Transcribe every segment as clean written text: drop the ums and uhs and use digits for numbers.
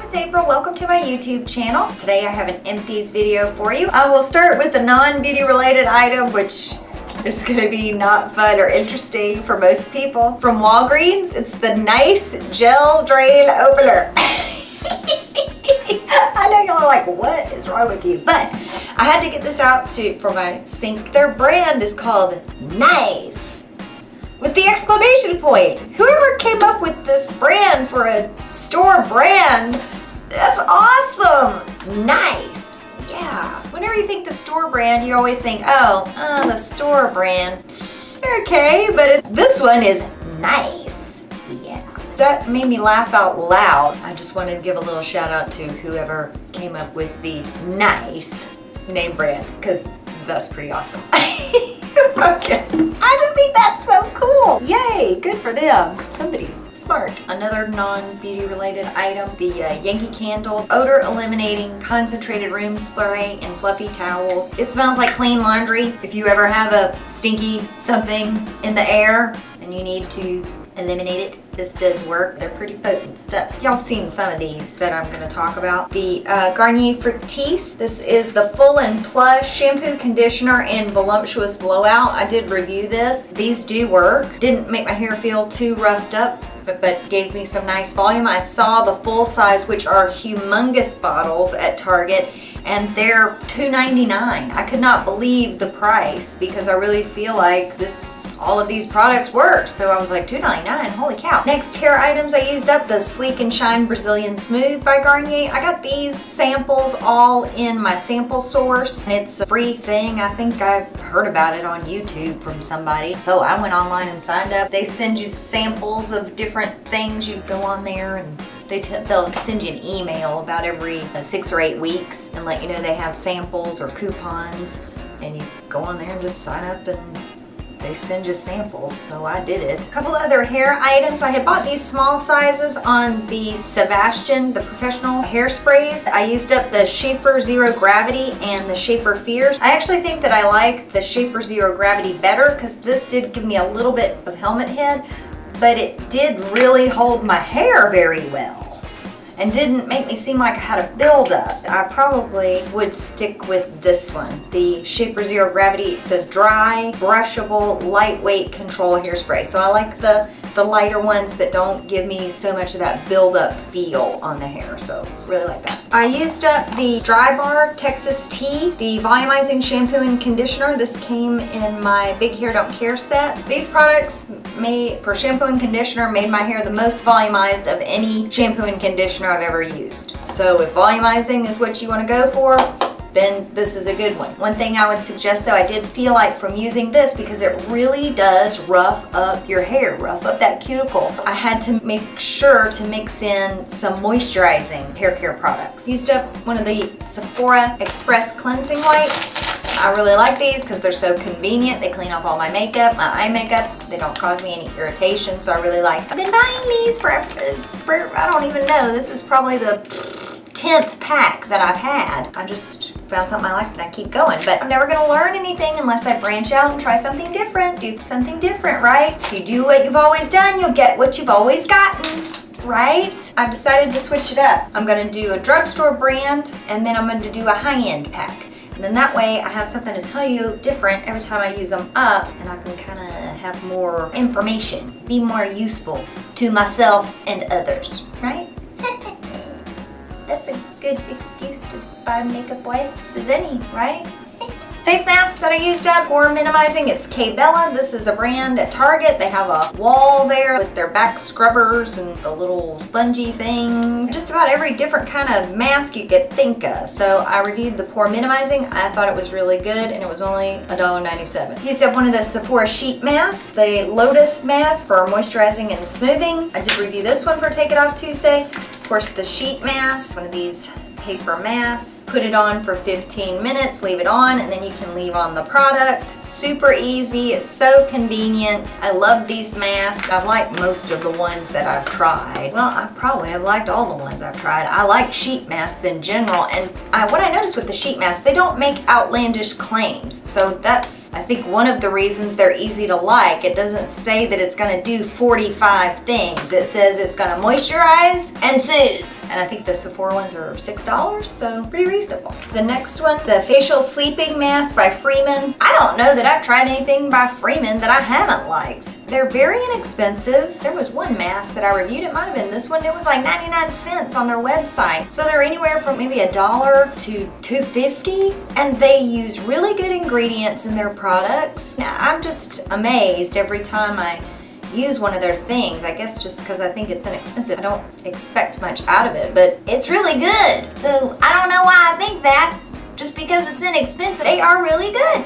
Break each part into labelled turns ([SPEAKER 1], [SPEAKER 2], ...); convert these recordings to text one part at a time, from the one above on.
[SPEAKER 1] it's April. Welcome to my YouTube channel. Today I have an Empties video for you. I will start with the non-beauty related item, which is going to be not fun or interesting for most people. From Walgreens, it's the Nice Gel Drain Opener. I know y'all are like, what is wrong with you? But I had to get this out for my sink. Their brand is called Nice, with the exclamation point. Whoever came up with this brand for a store brand, that's awesome. Nice. Yeah. Whenever you think the store brand, you always think, oh, the store brand. Okay, but this one is nice. Yeah. That made me laugh out loud. I just wanted to give a little shout out to whoever came up with the Nice name brand, because that's pretty awesome. Okay. I just think that's so cool. Yay, good for them. Somebody smart. Another non-beauty related item, the Yankee Candle Odor Eliminating Concentrated Room Spray in Fluffy Towels. It smells like clean laundry. If you ever have a stinky something in the air and you need to eliminate it, this does work. They're pretty potent stuff. Y'all have seen some of these that I'm going to talk about. The Garnier Fructis. This is the Full and Plush Shampoo, Conditioner, and Voluptuous Blowout. I did review this. These do work. Didn't make my hair feel too roughed up, but gave me some nice volume. I saw the full size, which are humongous bottles at Target, and they're $2.99. I could not believe the price because I really feel like all of these products work. So I was like, $2.99, holy cow. Next hair items I used up, the Sleek and Shine Brazilian Smooth by Garnier. I got these samples all in my sample source, and it's a free thing. I think I heard about it on YouTube from somebody. So I went online and signed up. They send you samples of different things. You go on there and they'll send you an email about every 6 or 8 weeks and let you know they have samples or coupons, and you go on there and just sign up and they send you samples. So I did it. A couple other hair items. I had bought these small sizes on the Sebastian, the professional hairsprays. I used up the Shaper Zero Gravity and the Shaper Fierce. I actually think that I like the Shaper Zero Gravity better because this did give me a little bit of helmet head, but it did really hold my hair very well and didn't make me seem like I had a buildup. I probably would stick with this one. The Shaper Zero Gravity. It says dry, brushable, lightweight control hairspray. So I like the lighter ones that don't give me so much of that buildup feel on the hair. So really like that. I used up the Dry Bar Texas Tea, the volumizing shampoo and conditioner. This came in my Big Hair Don't Care set. These products for shampoo and conditioner made my hair the most volumized of any shampoo and conditioner I've ever used. So if volumizing is what you want to go for, then this is a good one. One thing I would suggest though, I did feel like from using this, because it really does rough up your hair, rough up that cuticle, I had to make sure to mix in some moisturizing hair care products. Used up one of the Sephora Express Cleansing Wipes. I really like these because they're so convenient. They clean off all my makeup, my eye makeup. They don't cause me any irritation, so I really like. I've been buying these for I don't even know. This is probably the 10th pack that I've had. I just found something I liked and I keep going. But I'm never gonna learn anything unless I branch out and try something different. Do something different, right? If you do what you've always done, you'll get what you've always gotten. Right? I've decided to switch it up. I'm gonna do a drugstore brand, and then I'm gonna do a high-end pack. And then that way I have something to tell you different every time I use them up, and I can kind of have more information, be more useful to myself and others, right? That's a good excuse to buy makeup wipes as any, right? Face mask that I used up or minimizing, it's K-Bella. This is a brand at Target. They have a wall there with their back scrubbers and the little spongy things. Just about every different kind of mask you could think of. So I reviewed the pore minimizing. I thought it was really good, and it was only $1.97. Used up one of the Sephora sheet masks, the Lotus mask for moisturizing and smoothing. I did review this one for Take It Off Tuesday. Of course, the sheet mask, one of these paper masks. Put it on for 15 minutes, leave it on, and then you can leave on the product. Super easy, it's so convenient. I love these masks. I've liked most of the ones that I've tried. Well, I probably have liked all the ones I've tried. I like sheet masks in general, and what I noticed with the sheet masks, they don't make outlandish claims. So that's, I think, one of the reasons they're easy to like. It doesn't say that it's gonna do 45 things. It says it's gonna moisturize and soothe. And I think the Sephora ones are $6, so pretty reasonable. The next one, the Facial Sleeping Mask by Freeman. I don't know that I've tried anything by Freeman that I haven't liked. They're very inexpensive. There was one mask that I reviewed, it might have been this one. It was like 99 cents on their website. So they're anywhere from maybe $1 to $2.50, and they use really good ingredients in their products. Now, I'm just amazed every time I use one of their things. I guess just because I think it's inexpensive. I don't expect much out of it, but it's really good. So I don't know why I think that. Just because it's inexpensive, they are really good.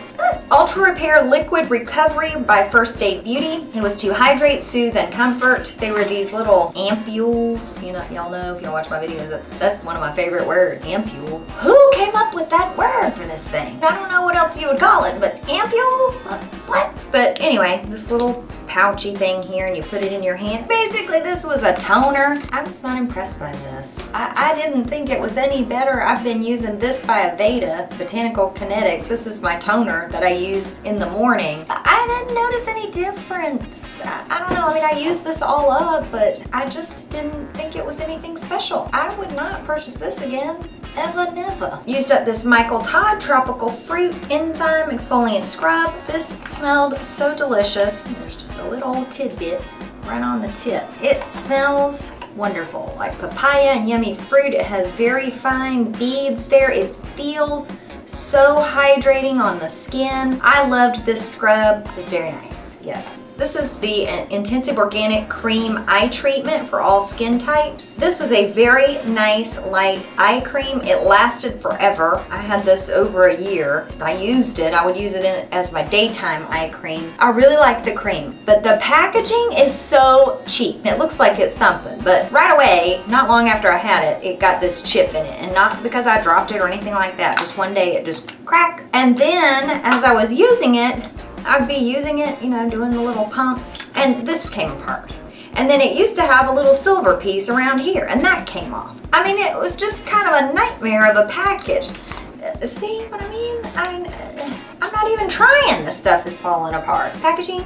[SPEAKER 1] Ultra Repair Liquid Recovery by First Aid Beauty. It was to hydrate, soothe, and comfort. They were these little ampules. You know, y'all know if y'all watch my videos, that's one of my favorite words, ampule. Who came up with that word for this thing? I don't know what else you would call it, but ampule? What? But anyway, this little pouchy thing here, and you put it in your hand. Basically, this was a toner. I was not impressed by this. I didn't think it was any better. I've been using this by Aveda, Botanical Kinetics. This is my toner that I use in the morning. I didn't notice any difference. I don't know, I mean, I used this all up, but I just didn't think it was anything special. I would not purchase this again. Ever, never. Used up this Michael Todd Tropical Fruit Enzyme Exfoliant Scrub. This smelled so delicious. There's just a little tidbit right on the tip. It smells wonderful, like papaya and yummy fruit. It has very fine beads there. It feels so hydrating on the skin. I loved this scrub. It was very nice, yes. This is the Intensive Organic Cream Eye Treatment for all skin types. This was a very nice light eye cream. It lasted forever. I had this over a year. I used it. I would use it as my daytime eye cream. I really like the cream, but the packaging is so cheap. It looks like it's something, but right away, not long after I had it, it got this chip in it, and not because I dropped it or anything like that. Just one day it just cracked. And then as I was using it, I'd be using it, you know, doing the little pump, and this came apart. And then it used to have a little silver piece around here, and that came off. I mean, it was just kind of a nightmare of a package. See what I mean? I'm not even trying. This stuff is falling apart. Packaging,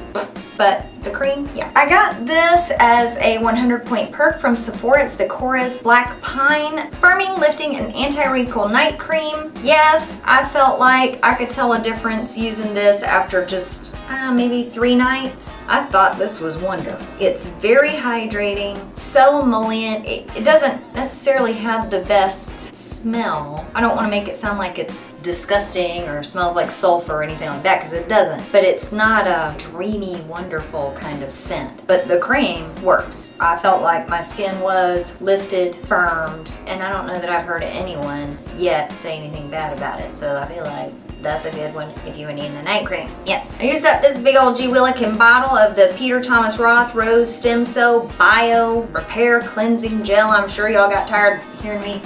[SPEAKER 1] but the cream, yeah. I got this as a 100-point perk from Sephora. It's the Korres Black Pine Firming, Lifting, and Anti-Wrinkle Night Cream. Yes, I felt like I could tell a difference using this after just maybe 3 nights. I thought this was wonderful. It's very hydrating, so emollient. It doesn't necessarily have the best smell. I don't want to make it sound like it's disgusting or smells like sulfur or anything like that, because it doesn't. But it's not a dreamy, wonderful kind of scent. But the cream works. I felt like my skin was lifted, firmed, and I don't know that I've heard anyone yet say anything bad about it. So I feel like that's a good one if you were needing a night cream. Yes. I used up this big old G. Willikin bottle of the Peter Thomas Roth Rose Stem Cell Bio Repair Cleansing Gel. I'm sure y'all got tired of hearing me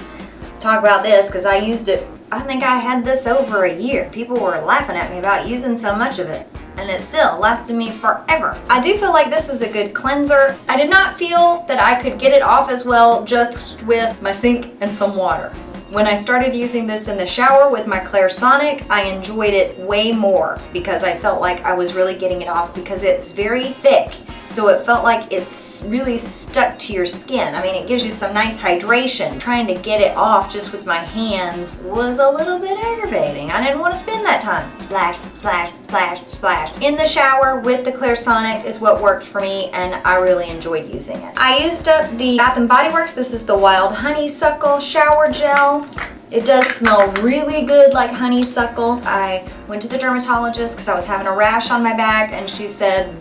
[SPEAKER 1] talk about this because I used it. I think I had this over a year. People were laughing at me about using so much of it, and it still lasted me forever. I do feel like this is a good cleanser. I did not feel that I could get it off as well just with my sink and some water. When I started using this in the shower with my Clairsonic, I enjoyed it way more because I felt like I was really getting it off because it's very thick. So it felt like it's really stuck to your skin. I mean, it gives you some nice hydration. Trying to get it off just with my hands was a little bit aggravating. I didn't want to spend that time. Splash, splash, splash, splash. In the shower with the Clairsonic is what worked for me, and I really enjoyed using it. I used up the Bath & Body Works. This is the Wild Honeysuckle Shower Gel. It does smell really good like honeysuckle. I went to the dermatologist because I was having a rash on my back, and she said,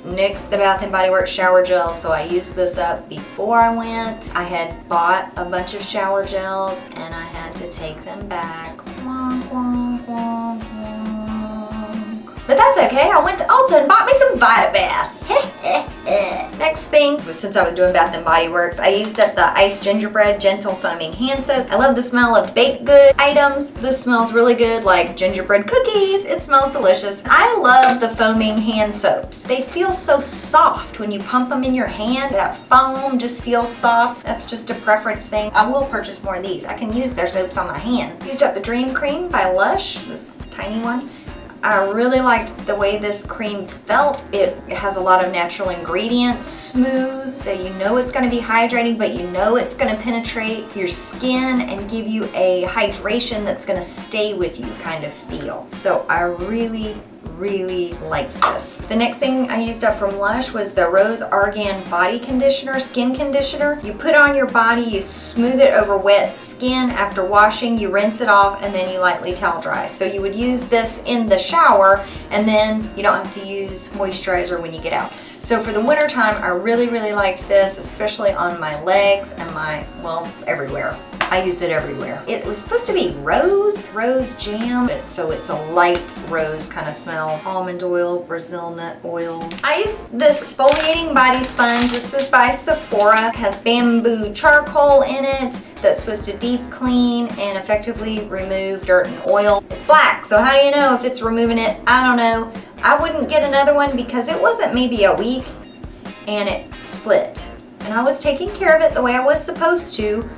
[SPEAKER 1] nix the Bath & Body Works shower gel, so I used this up before I went. I had bought a bunch of shower gels and I had to take them back. Wonk, wonk, wonk, wonk. But that's okay, I went to Ulta and bought me some Vitabath. Next thing, since I was doing Bath & Body Works, I used up the Iced Gingerbread Gentle Foaming Hand Soap. I love the smell of baked good items. This smells really good, like gingerbread cookies. It smells delicious. I love the foaming hand soaps. They feel so soft when you pump them in your hand. That foam just feels soft. That's just a preference thing. I will purchase more of these. I can use their soaps on my hands. Used up the Dream Cream by Lush, this tiny one. I really liked the way this cream felt. It has a lot of natural ingredients, smooth, that you know it's going to be hydrating, but you know it's going to penetrate your skin and give you a hydration that's going to stay with you kind of feel. So I really liked this. The next thing I used up from Lush was the Rose Argan Body Conditioner, Skin Conditioner. You put on your body, you smooth it over wet skin. After washing, you rinse it off, and then you lightly towel dry. So you would use this in the shower, and then you don't have to use moisturizer when you get out. So for the winter time, I really liked this, especially on my legs and well, everywhere. I used it everywhere. It was supposed to be rose jam, so it's a light rose kind of smell. Almond oil, Brazil nut oil. I used this exfoliating body sponge. This is by Sephora. It has bamboo charcoal in it that's supposed to deep clean and effectively remove dirt and oil. It's black, so how do you know if it's removing it? I don't know. I wouldn't get another one because it wasn't maybe a week and it split. And I was taking care of it the way I was supposed to,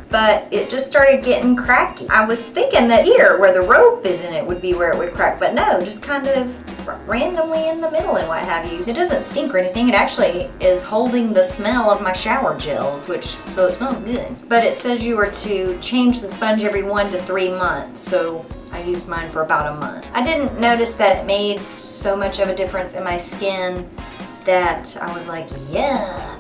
[SPEAKER 1] but it just started getting cracky. I was thinking that here, where the rope is in it, would be where it would crack, but no, just kind of randomly in the middle and what have you. It doesn't stink or anything. It actually is holding the smell of my shower gels, so it smells good. But it says you are to change the sponge every 1 to 3 months, so I used mine for about a month. I didn't notice that it made so much of a difference in my skin that I was like, yeah,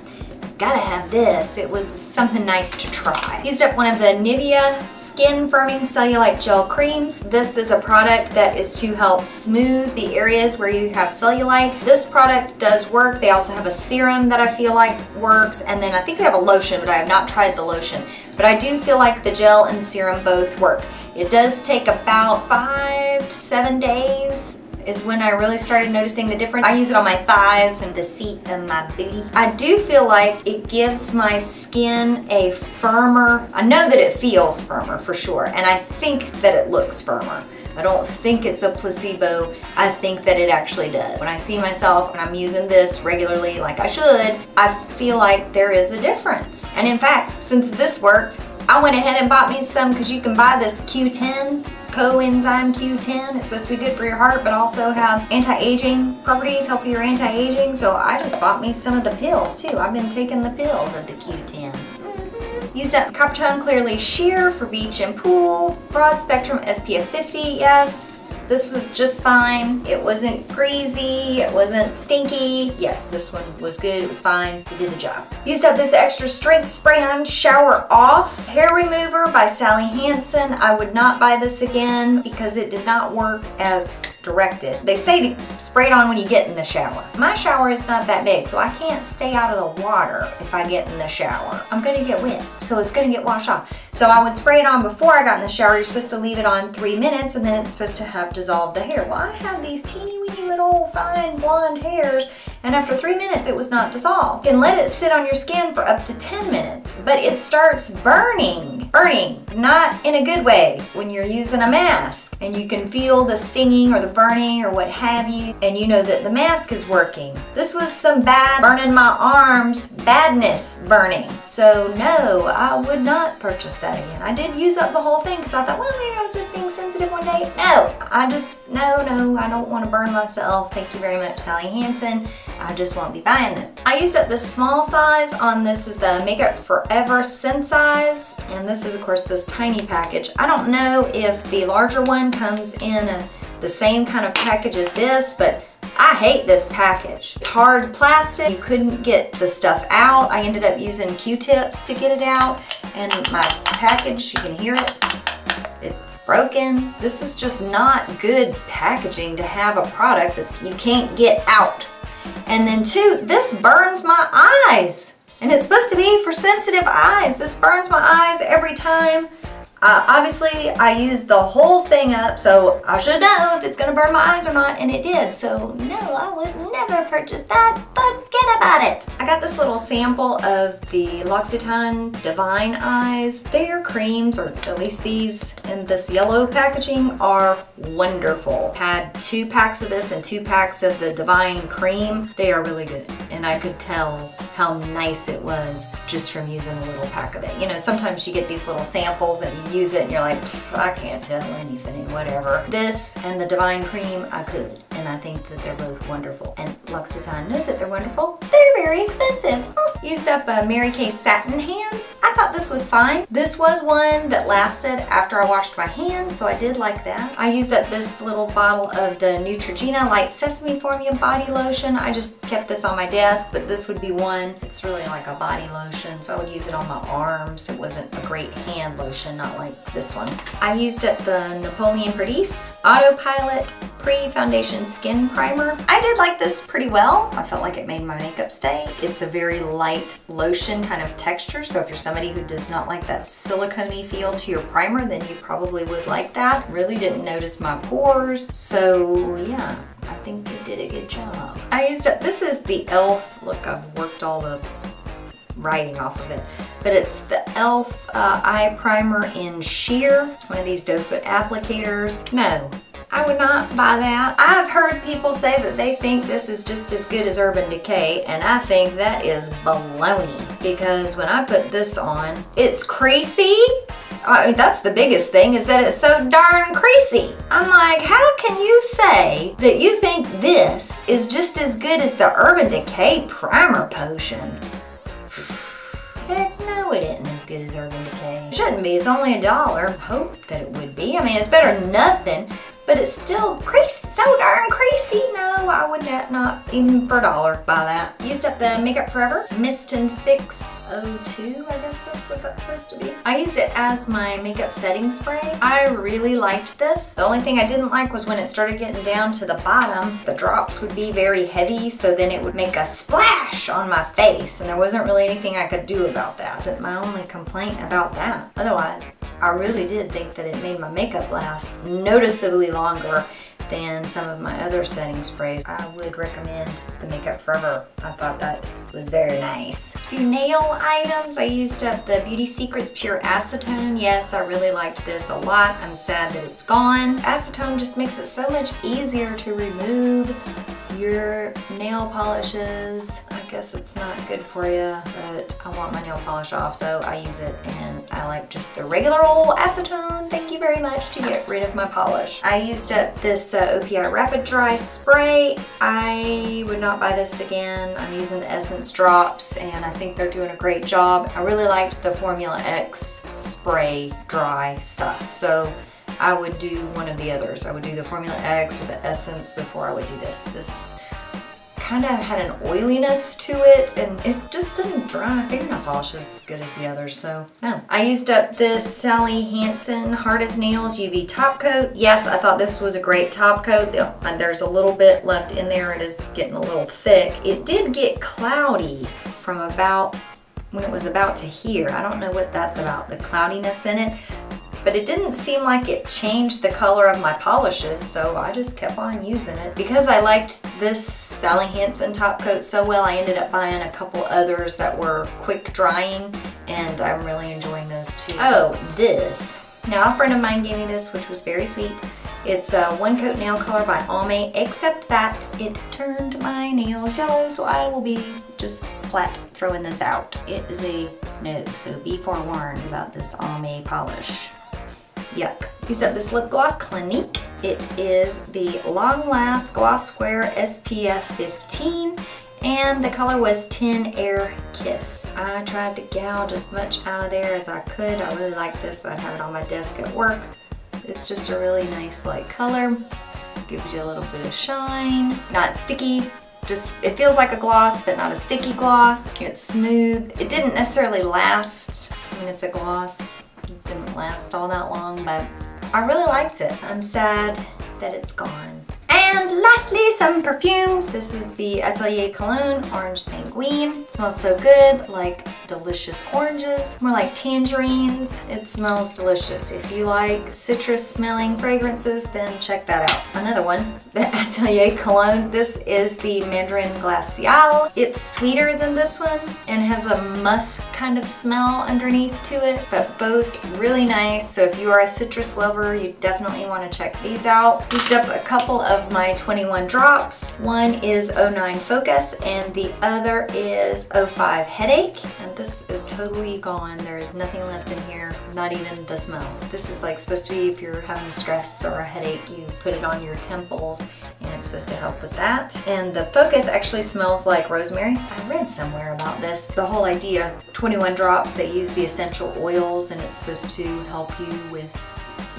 [SPEAKER 1] gotta have this. It was something nice to try. Used up one of the Nivea Skin Firming Cellulite Gel Creams. This is a product that is to help smooth the areas where you have cellulite. This product does work. They also have a serum that I feel like works, and then I think they have a lotion, but I have not tried the lotion. But I do feel like the gel and the serum both work. It does take about 5 to 7 days is when I really started noticing the difference. I use it on my thighs and the seat of my booty. I do feel like it gives my skin a firmer, I know that it feels firmer for sure, and I think that it looks firmer. I don't think it's a placebo. I think that it actually does. When I see myself and I'm using this regularly like I should, I feel like there is a difference. And in fact, since this worked, I went ahead and bought me some, because you can buy this Q10, coenzyme Q10. It's supposed to be good for your heart, but also have anti-aging properties, help your anti-aging. So I just bought me some of the pills too. I've been taking the pills of the Q10. Used up Coppertone Clearly Sheer for beach and pool. Broad spectrum SPF 50, yes. This was just fine. It wasn't greasy, it wasn't stinky. Yes, this one was good, it was fine, it did the job. Used up this extra strength spray-on Shower Off Hair Remover by Sally Hansen. I would not buy this again because it did not work as directed. They say to spray it on when you get in the shower. My shower is not that big, so I can't stay out of the water if I get in the shower. I'm gonna get wet, so it's gonna get washed off. So I would spray it on before I got in the shower. You're supposed to leave it on 3 minutes, and then it's supposed to have dissolved the hair. Well, I have these teeny weeny little fine blonde hairs, and after 3 minutes it was not dissolved. You can let it sit on your skin for up to 10 minutes, but it starts burning. Burning, not in a good way, when you're using a mask, and you can feel the stinging or the burning or what have you, and you know that the mask is working. This was some bad burning my arms, badness burning. So no, I would not purchase that again. I did use up the whole thing because I thought, well, maybe I was just being sensitive one day. No, no, I don't want to burn myself. Thank you very much, Sally Hansen. I just won't be buying this. I used up the small size on this is the Makeup Forever Sens'Eyes, and this is of course this tiny package. I don't know if the larger one comes in the same kind of package as this, but I hate this package. It's hard plastic. You couldn't get the stuff out. I ended up using Q-tips to get it out, and my package, you can hear it, it's broken. This is just not good packaging to have a product that you can't get out. And then two, this burns my eyes. And it's supposed to be for sensitive eyes. This burns my eyes every time Obviously, I used the whole thing up, so I should know if it's gonna burn my eyes or not, and it did. So no, I would never purchase that. Forget about it. I got this little sample of the L'Occitane Divine Eyes. Their creams, or at least these in this yellow packaging, are wonderful. Had 2 packs of this and 2 packs of the Divine Cream. They are really good, and I could tell how nice it was just from using a little pack of it. You know, sometimes you get these little samples and you use it and you're like, I can't tell anything, whatever. This and the Divine Cream, I could. And I think that they're both wonderful. And L'Occitane knows that they're wonderful. They're very expensive. Used up a Mary Kay Satin hands. I thought this was fine. This was one that lasted after I washed my hands, so I did like that. I used up this little bottle of the Neutrogena Light Sesame Formula Body Lotion. I just kept this on my desk, but this would be one. It's really like a body lotion, so I would use it on my arms. It wasn't a great hand lotion, not like this one. I used up the Napoleon Perdis Autopilot Pre-Foundation Skin Primer. I did like this pretty well. I felt like it made my makeup stay. It's a very light lotion kind of texture, so if you're somebody who does not like that silicone-y feel to your primer, then you probably would like that. Really didn't notice my pores, so yeah, I think it did a good job. I used up, this is the e.l.f. Look, I've worked all the writing off of it, but it's the e.l.f. Eye Primer in Sheer, one of these doe foot applicators. No, I would not buy that. I've heard people say that they think this is just as good as Urban Decay, and I think that is baloney, because when I put this on, it's creasy. I mean, that's the biggest thing, is that it's so darn creasy. I'm like, how can you say that you think this is just as good as the Urban Decay Primer Potion? Heck no, it isn't as good as Urban Decay. It shouldn't be, it's only $1. Hope that it would be. I mean, it's better than nothing, but it's still so darn creasy. No, I would not even for $1 buy that. Used up the Makeup Forever Mist and Fix 02, I guess that's what that's supposed to be. I used it as my makeup setting spray. I really liked this. The only thing I didn't like was when it started getting down to the bottom, the drops would be very heavy, so then it would make a splash on my face, and there wasn't really anything I could do about that. That's my only complaint about that. Otherwise, I really did think that it made my makeup last noticeably longer than some of my other setting sprays. I would recommend the Makeup Forever. I thought that was very nice. A few nail items. I used up the Beauty Secrets Pure Acetone. Yes, I really liked this a lot. I'm sad that it's gone. Acetone just makes it so much easier to remove your nail polishes. I guess it's not good for you, but I want my nail polish off, so I use it, and I like just the regular old acetone. Thank you very much to get rid of my polish. I used up this OPI Rapid Dry Spray. I would not buy this again. I'm using the Essence drops, and I think they're doing a great job. I really liked the Formula X spray dry stuff, so I would do one of the others. I would do the Formula X or the Essence before I would do this. This kind of had an oiliness to it, and it just didn't dry my fingernail polish as good as the others, so no. I used up this Sally Hansen Hard as Nails UV top coat. Yes, I thought this was a great top coat. There's a little bit left in there. It is getting a little thick. It did get cloudy from about when it was about to here. I don't know what that's about, the cloudiness in it. But it didn't seem like it changed the color of my polishes, so I just kept on using it. Because I liked this Sally Hansen top coat so well, I ended up buying a couple others that were quick drying, and I'm really enjoying those too. Oh, this. Now, a friend of mine gave me this, which was very sweet. It's a One Coat Nail Color by Almay, except that it turned my nails yellow, so I will be just flat throwing this out. It is a no, so be forewarned about this Almay polish. Yuck. Used up this lip gloss, Clinique. It is the Long Last Glosswear SPF 15, and the color was Tin Air Kiss. I tried to gouge as much out of there as I could. I really like this. I'd have it on my desk at work. It's just a really nice light color. Gives you a little bit of shine. Not sticky. Just, it feels like a gloss, but not a sticky gloss. It's smooth. It didn't necessarily last. I mean, it's a gloss. It didn't last all that long, but I really liked it. I'm sad that it's gone. And And lastly, some perfumes. This is the Atelier Cologne Orange Sanguine. It smells so good, like delicious oranges, more like tangerines. It smells delicious. If you like citrus smelling fragrances, then check that out. Another one, the Atelier Cologne. This is the Mandarin Glacial. It's sweeter than this one and has a musk kind of smell underneath to it, but both really nice. So if you are a citrus lover, you definitely want to check these out. Picked up a couple of my 21 drops. One is 09 Focus and the other is 05 Headache. And this is totally gone. There is nothing left in here, not even the smell. This is like supposed to be if you're having stress or a headache, you put it on your temples and it's supposed to help with that. And the Focus actually smells like rosemary. I read somewhere about this. The whole idea, 21 drops, they use the essential oils and it's supposed to help you with,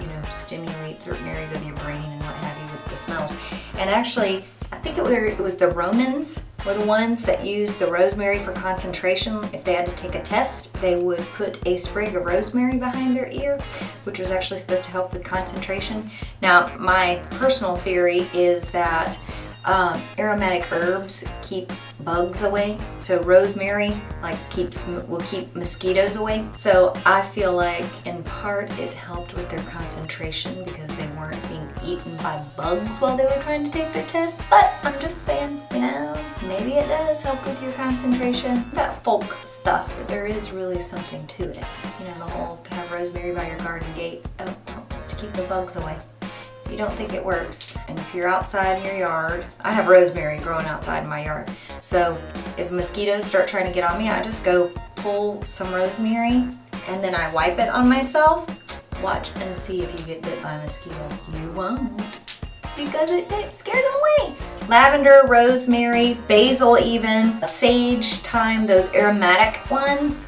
[SPEAKER 1] you know, stimulate certain areas of your brain and what have you with the smells. And actually, I think it was the Romans were the ones that used the rosemary for concentration. If they had to take a test, they would put a sprig of rosemary behind their ear, which was actually supposed to help with concentration. Now, my personal theory is that aromatic herbs keep bugs away. So rosemary will keep mosquitoes away. So I feel like in part it helped with their concentration because they weren't being eaten by bugs while they were trying to take their test. But I'm just saying, you know, maybe it does help with your concentration. That folk stuff, there is really something to it. You know, the whole kind of rosemary by your garden gate. Oh, it's to keep the bugs away. You don't think it works. And if you're outside in your yard, I have rosemary growing outside in my yard. So if mosquitoes start trying to get on me, I just go pull some rosemary and then I wipe it on myself. Watch and see if you get bit by a mosquito. You won't, because it scares them away. Lavender, rosemary, basil even, sage, thyme, those aromatic ones.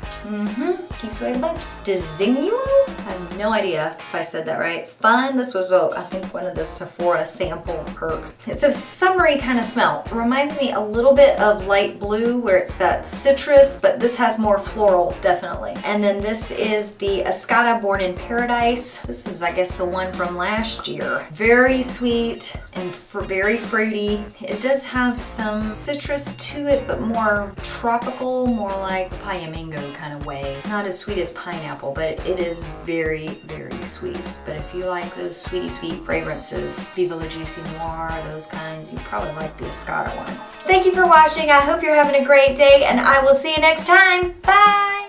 [SPEAKER 1] Keeps away the bugs. Dezinguo? I have no idea if I said that right. Fun. This was, I think, one of the Sephora sample perks. It's a summery kind of smell. Reminds me a little bit of light blue where it's that citrus, but this has more floral, definitely. And then this is the Escada Born in Paradise. This is, I guess, the one from last year. Very sweet and very fruity. It does have some citrus to it, but more tropical, more like papaya mango kind of way. Not as sweet as pineapple, but it is very, very sweet. But if you like those sweetie sweet fragrances, Viva La Juicy Noir, those kinds, you probably like the Escada ones. Thank you for watching. I hope you're having a great day and I will see you next time. Bye!